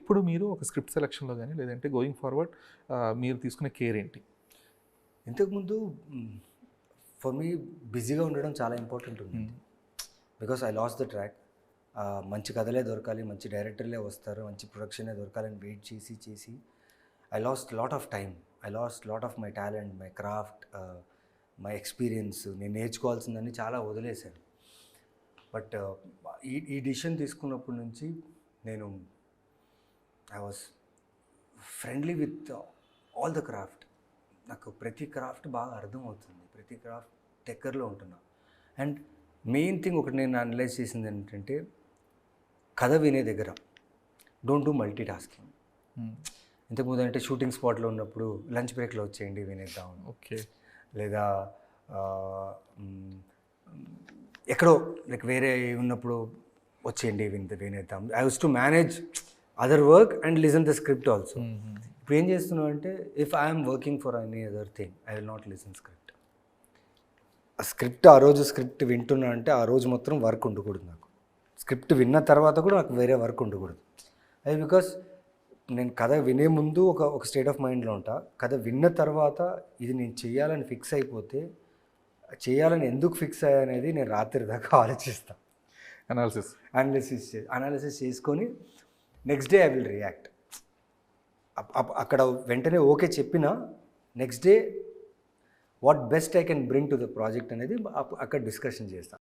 ఇప్పుడు మీరు ఒక స్క్రిప్ట్ సెలక్షన్లో కానీ లేదంటే గోయింగ్ ఫార్వర్డ్ మీరు తీసుకునే కేర్ ఏంటి? ఇంతకుముందు ఫర్ మీ బిజీగా ఉండడం చాలా ఇంపార్టెంట్ ఉంది. Because I last the track. మంచి కథలే దొరకాలి, మంచి డైరెక్టర్లే వస్తారు, మంచి ప్రొడక్షనే దొరకాలని వెయిట్ చేసి I last lot of time. I last lot of my talent, my craft, my experience. నేను నేర్చుకోవాల్సిందని చాలా వదిలేశాను. బట్ ఈ డిసిషన్ తీసుకున్నప్పటి నుంచి నేను I was friendly with all the craft. నాకు ప్రతి క్రాఫ్ట్ బాగా అర్థమవుతుంది, ప్రతి క్రాఫ్ట్ దగ్గరలో ఉంటున్నా. అండ్ మెయిన్ థింగ్ ఒకటి నేను అనలైజ్ చేసింది ఏంటంటే, కథ వినే దగ్గర డోంట్ డూ మల్టీ టాస్కింగ్. ఇంతకుముందు అంటే షూటింగ్ స్పాట్లో ఉన్నప్పుడు లంచ్ బ్రేక్లో వచ్చేయండి వినేద్దాం, ఓకే, లేదా ఎక్కడో లైక్ వేరే ఉన్నప్పుడు వచ్చేయండి వినేద్దాం. I use to manage other work and listen the script also. ఇప్పుడు ఏం చేస్తున్నావు అంటే, if I'm working for any other thing I will not listen script. ఆ స్క్రిప్ట్ ఆ రోజు స్క్రిప్ట్ వింటున్నా అంటే ఆ రోజు మొత్తం వర్క్ ఉండకూడదు నాకు. స్క్రిప్ట్ విన్న తర్వాత కూడా నాకు వేరే వర్క్ ఉండకూడదు. అది బికాస్ నేను కథ వినే ముందు ఒక స్టేట్ ఆఫ్ మైండ్లో ఉంటా. కథ విన్న తర్వాత ఇది నేను చేయాలని ఫిక్స్ అయిపోతే, చేయాలని ఎందుకు ఫిక్స్ అయ్యా అనేది నేను రాత్రి దాకా ఆలోచిస్తాను. అనాలిసిస్ చేసుకొని next day I will react. అక్కడ వెంటనే ఓకే చెప్పినా next day what best I can bring to the project అనేది అక్కడ డిస్కషన్ చేస్తాను.